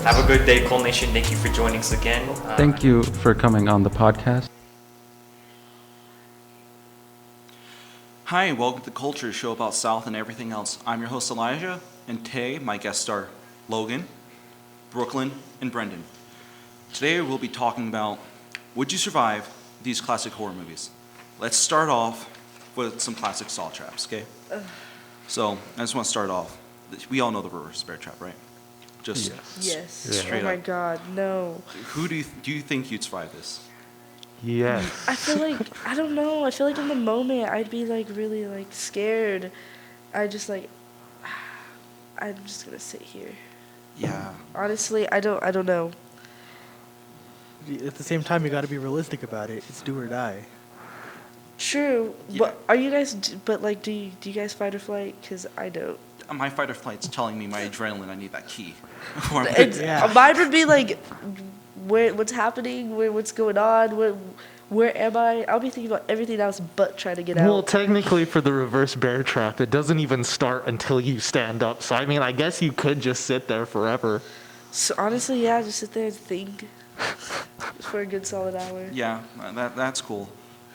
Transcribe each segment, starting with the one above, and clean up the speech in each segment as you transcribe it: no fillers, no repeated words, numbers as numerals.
Have a good day, Cole Nation. Thank you for joining us again. Thank you for coming on the podcast. Hi, and welcome to Culture, a show about South and everything else. I'm your host, Elijah, and today my guests are Logan, Brooklyn, and Brenden. Today we'll be talking about, would you survive these classic horror movies? Let's start off with some classic saw traps, okay? So, I just want to start off. We all know the reverse bear trap, right? Just Yes. straight Oh my up. God, no. Who do you think you'd survive this? Yes. I feel like, I don't know. I feel like in the moment I'd be like really like scared. I'm just gonna sit here. Yeah. Honestly, I don't know. At the same time, you got to be realistic about it. It's do or die. True, Yeah. but are you guys? But like, do you guys fight or flight? Cause I don't. My fight or flight's telling me my adrenaline, I need that key. Mine would be like, what's happening? What's going on? Where am I? I'll be thinking about everything else but trying to get out. Well, technically for the reverse bear trap, it doesn't even start until you stand up. So, I mean, I guess you could just sit there forever. So honestly, yeah, just sit there and think for a good solid hour. Yeah, that's cool.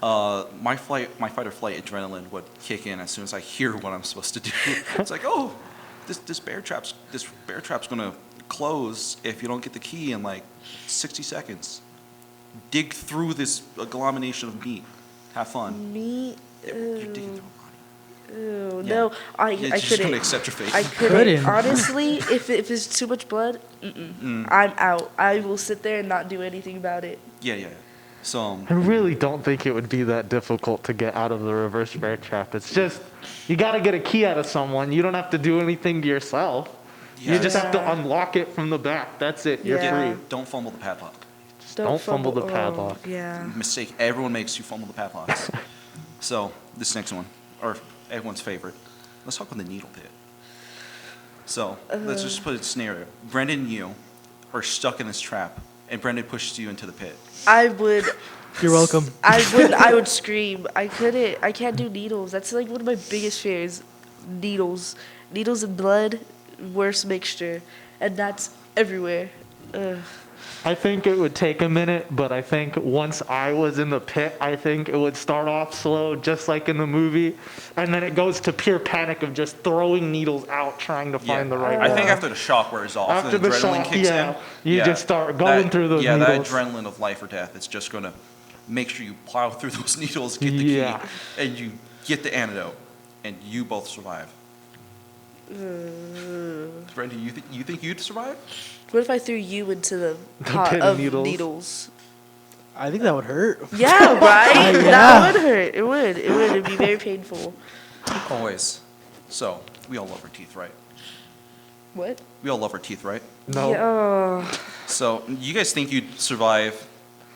My fight or flight adrenaline would kick in as soon as I hear what I'm supposed to do. It's like, oh, this bear trap's gonna close if you don't get the key in like 60 seconds. Dig through this agglomeration of meat. Have fun. Me? You're digging through a body. Ew, Yeah. no, I Just couldn't. gonna accept your fate. I couldn't. Couldn't. Honestly, if it's too much blood, I'm out. I will sit there and not do anything about it. Yeah. So I really don't think it would be that difficult to get out of the reverse bear trap. It's just, you got to get a key out of someone. You don't have to do anything to yourself. You just have to Yeah. unlock it from the back. That's it. You're Yeah. free. don't fumble the padlock. Don't fumble the oh, padlock. Yeah. Mistake everyone makes, you fumble the padlocks. So this next one, or everyone's favorite, let's talk about the needle pit. So let's just put a scenario. Brenden and you are stuck in this trap, and Brenden pushes you into the pit. I would. You're welcome. I would scream. I couldn't. I can't do needles. That's like one of my biggest fears. Needles and blood, worst mixture, and that's everywhere. Ugh. I think it would take a minute, but I think once I was in the pit, I think it would start off slow, just like in the movie, and then it goes to pure panic of just throwing needles out, trying to find the right I one. think after the shock wears off, After the the adrenaline shock, kicks yeah, in. you just start going through those that needles. adrenaline of life or death. It's just gonna make sure you plow through those needles, get the Yeah. key, and you get the antidote, and you both survive. Brenden, you think you'd survive? What if I threw you into the pot pit of of needles? I think that would hurt. Yeah, right. Yeah. That would hurt. It would. It'd be very painful. Always. So, we all love our teeth, right? What? We all love our teeth, right? No. Yeah, oh. So, you guys think you'd survive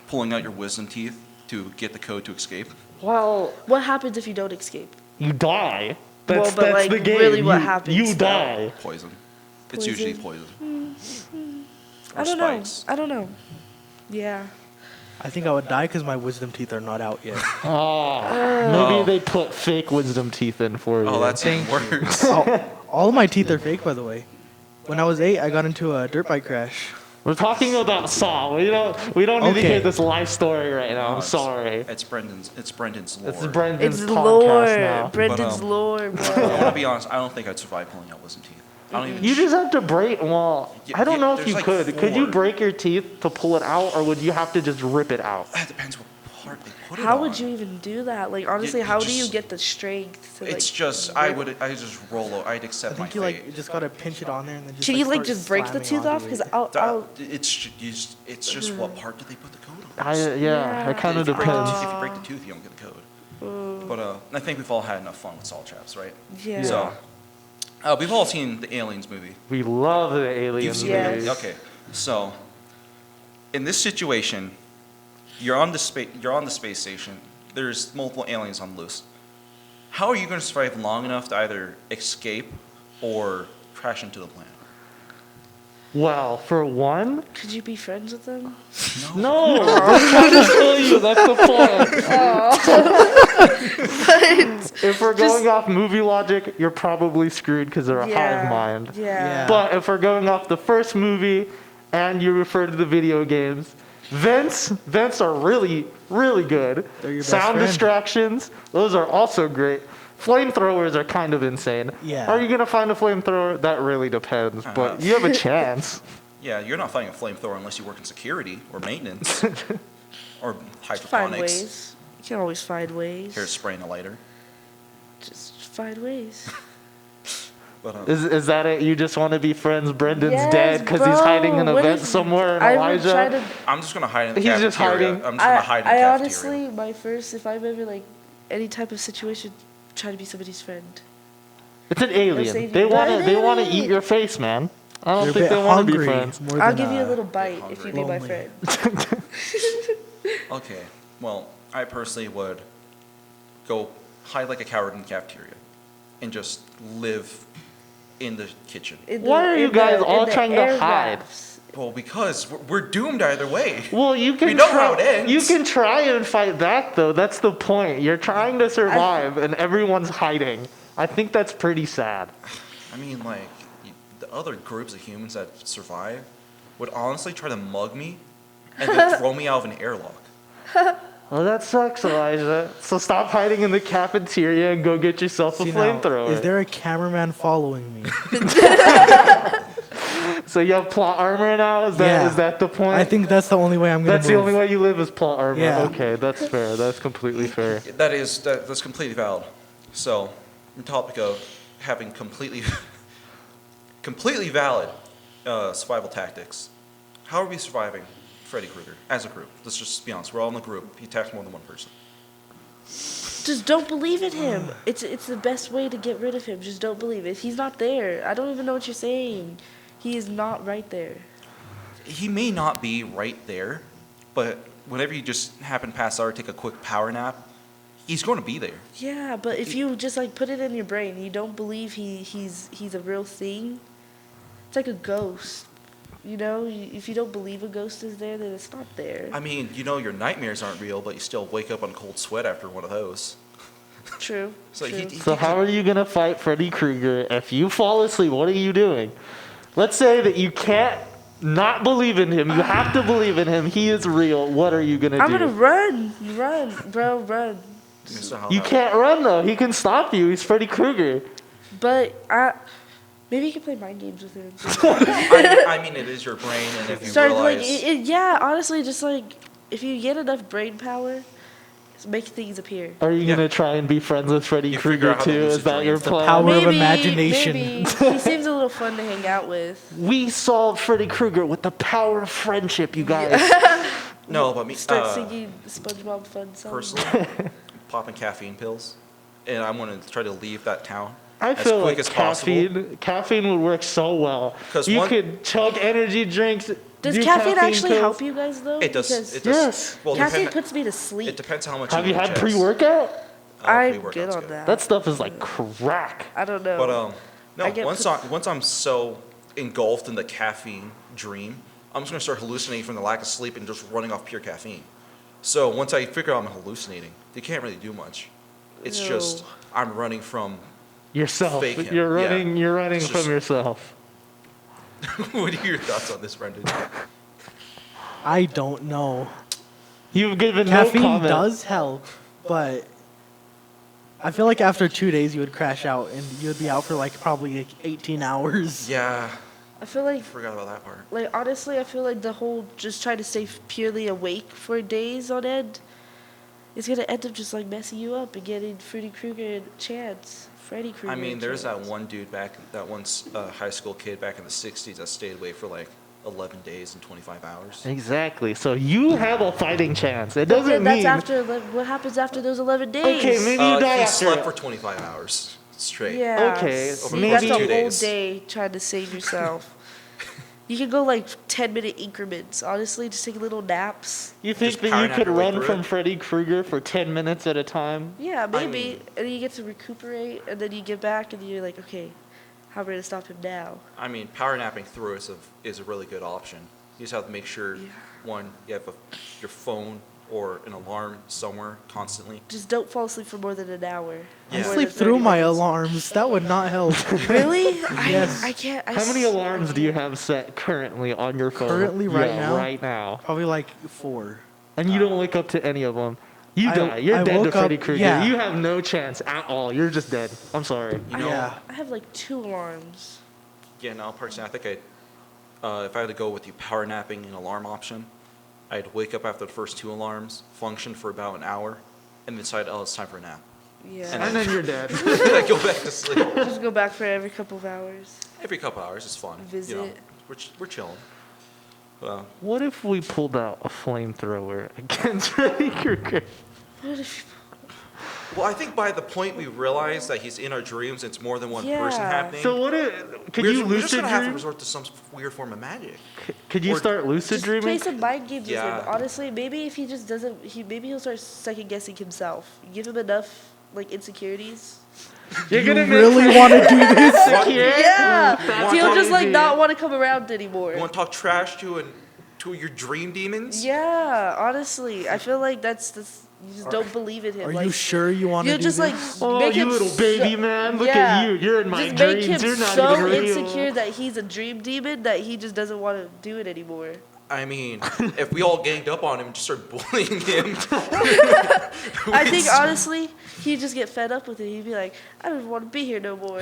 pulling out your wisdom teeth to get the code to escape? Well, What happens if you don't escape? you die. Well, That's, but, that's like, the game. really what you, happens, You though? die. Poison. It's usually Poison. poison. Or I don't spikes. know. I don't know. Yeah. I think I would die because my wisdom teeth are not out yet. Maybe Oh. they put fake wisdom teeth in for you. Oh, that's even worse. All of my teeth are fake, by the way. When I was 8, I got into a dirt bike crash. We're talking about Saw. We don't need to Okay. hear this life story right now. I'm it's- sorry. It's Brendan's lore. It's Brendan's It's podcast lore. now. Brendan's But, lore, I bro. want to be honest. I don't think I'd survive pulling out wisdom teeth. I don't even. You just have to break. Well, Yeah, I don't yeah, know if there's you like could. Could you 4. break your teeth to pull it out, or would you have to just rip it out? It depends what part they put it How on. would you even do that? Like, honestly, you how do you just- get the strength to, like... It's just I just roll over. I'd I accept my think you fate. like just gotta pinch it on there and then just. Can you, like, start just break the slamming tooth off? onto Because it. I'll... It's just what part did they put the code on? Yeah, it kind of If you break the depends. tooth- If you break the tooth, you don't get the code. But I think we've all had enough fun with saw traps, right? Yeah. So, we've all seen the Aliens movie. We love the alien You've seen Yes. movies. it? Okay. So, in this situation, you're on the space station. There's multiple aliens on the loose. How are you going to survive long enough to either escape or crash into the planet? Well, for one, Could you be friends with them? no, I'm trying to kill you. That's the point. If we're going off movie logic, you're probably screwed because they're a hive mind. Yeah. Yeah. But if we're going off the first movie, and you refer to the video games. Vents are really, really good. They're your best Sound friend. distractions, those are also great. Flamethrowers are kind of insane. Yeah. Are you going to find a flamethrower? That really depends, but you have a chance. Yeah, you're not finding a flamethrower unless you work in security or maintenance or Find hydroponics. ways. You can always find ways. Here's spraying a lighter. Just find ways. But Is that it? You just want to be friends? Brendan's Yes, dead because he's bro. hiding in a What vent if somewhere in I would try Elijah. to. I'm just gonna hide in the He's cafeteria. just hiding. I'm just gonna hide in the I cafeteria. honestly, my first, if I'm ever like any type of situation, try to be somebody's friend. It's an save alien. you. They want to. But They it want to is. eat your face, man. I don't You're a think bit they want to be hungry, friends. more I'll than, give you a little bite if you be my lonely. friend. Okay, well, I personally would go hide like a coward in the cafeteria and just live in the kitchen. Why are you guys all trying to hide? Well, because we're doomed either way. Well, you can. We know try, how it ends. You can try and fight back, though. That's the point. You're trying to survive, and everyone's hiding. I think that's pretty sad. I mean, like, the other groups of humans that survive would honestly try to mug me and then throw me out of an airlock. Well, that sucks, Elijah. So stop hiding in the cafeteria and go get yourself a See, now, flamethrower. is there a cameraman following me? So you have plot armor now? Is that the point? I think that's the only way I'm gonna that's the move. only way you live is plot armor. Yeah. Okay, that's fair. That's completely fair. That's completely valid. So, the topic of having completely valid survival tactics. How are we surviving Freddy Krueger as a group? Let's just be honest. We're all in a group. He attacks more than one person. Just don't believe in him. It's the best way to get rid of him. Just don't believe it. He's not there. I don't even know what you're saying. He is not right there. He may not be right there, but whenever you just happen past or take a quick power nap, he's going to be there. Yeah, but if you just like put it in your brain, you don't believe he's a real thing. It's like a ghost. You know, if you don't believe a ghost is there, then it's not there. I mean, you know your nightmares aren't real, but you still wake up on cold sweat after one of those. True. So true. So how are you gonna fight Freddy Krueger if you fall asleep? What are you doing? Let's say that you can't not believe in him. You have to believe in him. He is real. What are you gonna do? I'm gonna run, bro, run. So how- You can't run though. He can stop you. He's Freddy Krueger. But maybe you can play mind games with him. I mean, it is your brain, and if you Start like, realize... yeah, honestly, just like if you get enough brain power, just make things appear. Are you Yeah. gonna try and be friends with Freddy You figure Krueger out how to too? lucid Is that dream. your The plan? power of imagination. Maybe. He seems a little fun to hang out with. We solved Freddy Krueger with the power of friendship, you guys. No, but me... Start singing SpongeBob fun songs. Personally, popping caffeine pills, and I'm going to try to leave that town I as feel quick like as possible. caffeine would work so well. 'Cause You one- could chug energy drinks. Does do caffeine actually pills. help you guys though? It does. Because It does. Yes. Well, caffeine depend- puts me to it sleep. depends how much Have you had ingest. pre-workout? I'm Pre-workout's good on that. That stuff is like crack. I don't know. But no. I get Once I'm so engulfed in the caffeine dream, I'm just gonna start hallucinating from the lack of sleep and just running off pure caffeine. So once I figure out I'm hallucinating, you can't really do much. It's just No. I'm running from. Yourself. Fake him, You're yeah. running. You're running It's from just- yourself. What are your thoughts on this, Brenden? I don't know. You've given no Caffeine comment. does help, but I feel like after 2 days you would crash out and you would be out for like probably like 18 hours. Yeah, I feel like, I forgot about that part. like honestly, I feel like the whole just trying to stay purely awake for days on end is gonna end up just like messing you up and getting Freddy Krueger a chance. Freddy Krueger. I mean, a there's that chance. one dude that one high school kid back in the 60s that stayed away for like 11 days and 25 hours. Exactly. So you have a fighting chance. It But doesn't then that's mean. after what happens after those 11 days? Okay, maybe you die He after. slept for 25 hours straight. Yeah. Okay, see, maybe- that's a 2 whole days. day trying to save yourself. You can go like 10-minute increments. Honestly, just take little naps. You think Just that power you nap could your way run through from it? Freddy Krueger for 10 minutes at a time? Yeah, maybe. mean- And then you get to recuperate, and then you get back, and you're like, okay, how am I gonna stop him now? I mean, power napping through is a really good option. You just have to make sure, one, you have your phone or an alarm somewhere constantly. Just don't fall asleep for more than an hour. I Yeah. More sleep than through 30 my minutes. alarms. That would not help. Really? Yes. I can't. How many alarms do you have set currently on your phone? Currently, right Yeah, now? right now. Probably like 4. And you don't wake up to any of them. You I- die. You're I dead to woke Freddy up- Krueger. yeah. You have no chance at all. You're just dead. I'm sorry. You know, Yeah. I have like 2 alarms. yeah, no, personally, I think if I had to go with the power napping and alarm option, I'd wake up after the first 2 alarms, function for about an hour, and decide, oh, it's time for a nap. Yeah. And then you're dead. And I go back to sleep. Just go back for every couple of hours. Every couple hours, it's fun. You know, Visit. we're chilling. What if we pulled out a flamethrower against Freddy Krueger? What if? Well, I think by the point we realize that he's in our dreams, it's more than one person Yeah. happening. So what if, could we're you we're just lucid gonna have to dream? resort to some weird form of magic. Could you or- start lucid Just play dreaming? some mind games with Yeah. him. Honestly, maybe if he just doesn't, maybe he'll start second guessing himself. Give him enough like insecurities. You're You gonna make really want to do this? Yeah, That's he'll just like crazy. not want to come around anymore. You want to talk trash to your dream demons? Yeah, honestly, I feel like that's you just don't believe in him. Are like, you sure you want to you do just this? like Oh, make you him little baby man. Look yeah, at you. You're in my just make dreams. him You're not so even real. insecure that he's a dream demon that he just doesn't want to do it anymore. I mean, if we all ganged up on him and just started bullying him, I think honestly, he'd just get fed up with it. He'd be like, I don't want to be here no more.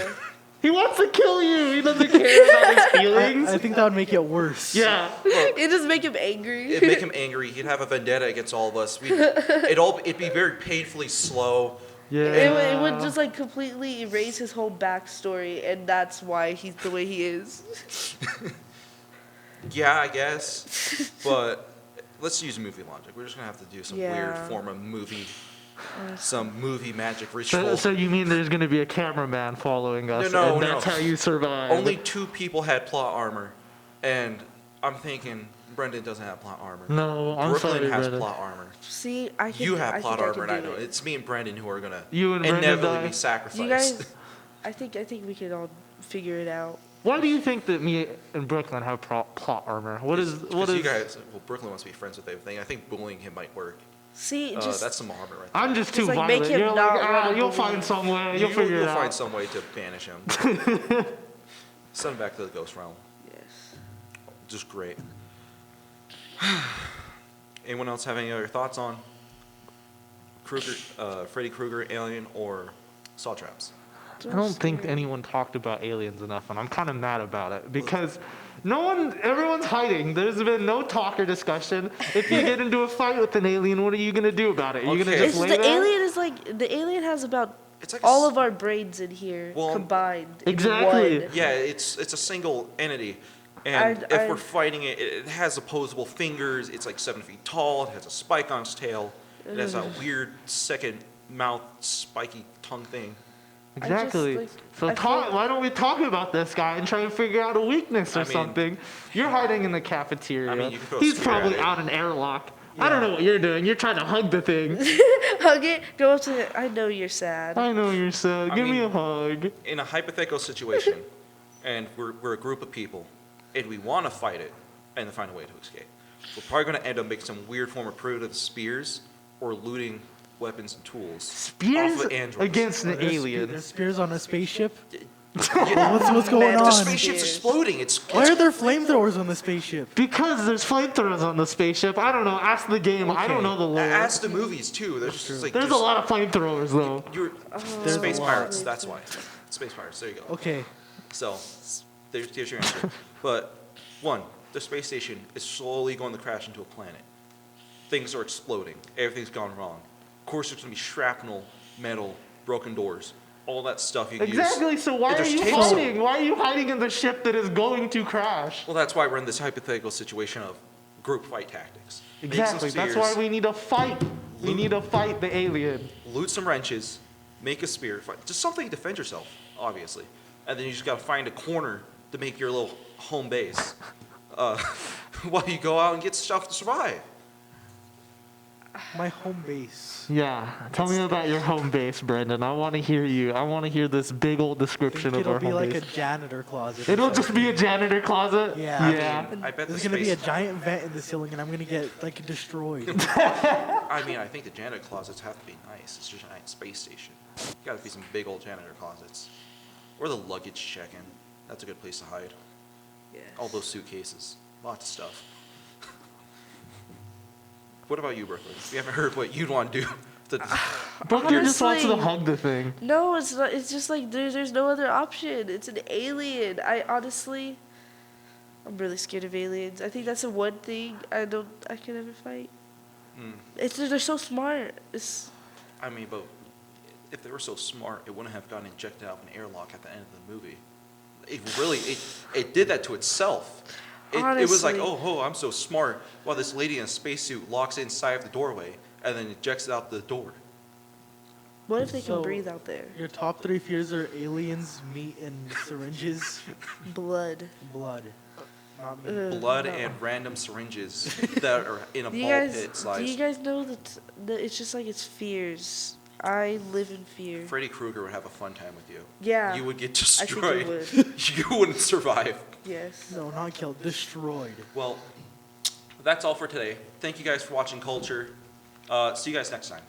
He wants to kill you. He doesn't care about his feelings. I think that would make it worse. Yeah. It just make him angry. it'd make him angry. He'd have a vendetta against all of us. It'd be very painfully slow. Yeah. It would just like completely erase his whole backstory, and that's why he's the way he is. Yeah, I guess. But let's use movie logic. We're just gonna have to do some weird Yeah. form of some movie magic ritual. So you mean there's going to be a cameraman following us, No, and no. that's how you survive? Only 2 people had plot armor, and I'm thinking Brenden doesn't have plot armor. No, I'm Brooklyn sorry, has Brendan. plot armor. See, I can. You have I plot think armor, and I can know do it. it's me and Brenden who are gonna You and Brenden inevitably die. be sacrificed. You guys, I think we can all figure it out. Why do you think that me and Brooklyn have plot armor? What is you guys? Well, Brooklyn wants to be friends with everything. I think bullying him might work. See, just That's some armor right there. I'm just too Just, like, make violent. him You're not like, wanna you'll believe. find some way. You'll figure it You'll out. find some way to banish him. Send him back to the ghost realm. yes. Just great. Anyone else have any other thoughts on Freddy Krueger, Alien, or Saw Traps? I don't think anyone talked about aliens enough, and I'm kind of mad about it because everyone's hiding. There's been no talk or discussion. If you get into a fight with an alien, what are you gonna do about it? Are you gonna Okay. just lay The there? alien is like the alien has about It's like all of our brains in here Well, combined. exactly. In one. Yeah, it's a single entity. And if I- we're fighting it, it has opposable fingers. It's like 7 feet tall. It has a spike on its tail. It has that weird second mouth, spiky tongue thing. Exactly. like, So I feel- why don't we talk about this guy and try and figure out a weakness or I mean- something? You're hiding in the cafeteria. I mean, you could throw a He's spear probably at it. out an airlock. I don't know what you're doing. You're trying to hug the thing. Hug it. Go up to it. I know you're sad. I know you're sad. I Give me a mean- hug. In a hypothetical situation, and we're a group of people, and we want to fight it and find a way to escape, we're probably going to end up making some weird form of primitive spears or looting weapons and tools Spears off of androids. against an There's alien. spears on a spaceship. Yeah, What's going Man, the on? spaceship's Spears. exploding. It's Why are there flamethrowers on the spaceship? Because there's flamethrowers on the spaceship. I don't know. Ask the game. I don't Okay. know the lore. Ask the movies too. There's just like There's a lot of flamethrowers though. You're There's space a lot. pirates. That's why. Space pirates. There you go. Okay. So there's your answer. But one, the space station is slowly going to crash into a planet. Things are exploding. Everything's gone wrong. Of course, there's going to be shrapnel, metal, broken doors, all that stuff you can use. Exactly. So why are There's you tapes on hiding? Why are you hiding in the ship that is going to crash? Well, that's why we're in this hypothetical situation of group fight tactics. Make some Exactly. That's spears, why we need to fight. We need to fight the alien. loot some wrenches, make a spear, fight. Just something to defend yourself, obviously. And then you just got to find a corner to make your little home base while you go out and get stuff to survive. My home base. Yeah, tell me about your home base, Brenden. I want to hear you. I want to hear this big old I description think of our it'll be home like base. a janitor closet. or It'll just something. be a janitor closet? Yeah. Yeah. I bet the There's gonna be a space. giant vent in the ceiling, and I'm gonna get like destroyed. I mean, I think the janitor closets have to be nice. It's just a giant space station. Gotta be some big old janitor closets. Or the luggage check-in. That's a good place to hide. Yes. All those suitcases. Lots of stuff. What about you, Brooklyn? We haven't heard what you'd want to do. Brooklyn just wants to Honestly- hug the thing. No, it's not. It's just like there's no other option. It's an alien. I'm really scared of aliens. I think that's the one thing I can never fight. They're so smart. I mean, but if they were so smart, it wouldn't have gotten injected out of an airlock at the end of the movie. It did that to itself. It was like, Honestly. oh, I'm so smart, while this lady in a spacesuit locks inside of the doorway and then ejects out the door. What if they can So- breathe out there? Your top 3 fears are aliens, meat, and syringes. Blood. Blood. Not meat. Blood No. and random syringes that are in a Do you ball guys? pit Do size. you guys know that it's just like it's fears? I live in fear. Freddy Krueger would have a fun time with you. Yeah. You would get I think destroyed. you would. You wouldn't survive. Yes. No, not killed. Destroyed. Well, that's all for today. Thank you guys for watching Culture. See you guys next time.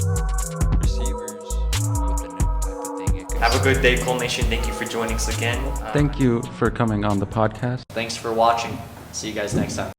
Receivers with the new type of thing. It goes. Have a good day, Cole Nation. Thank you for joining us again. Thank you for coming on the podcast. Thanks for watching. See you guys next time.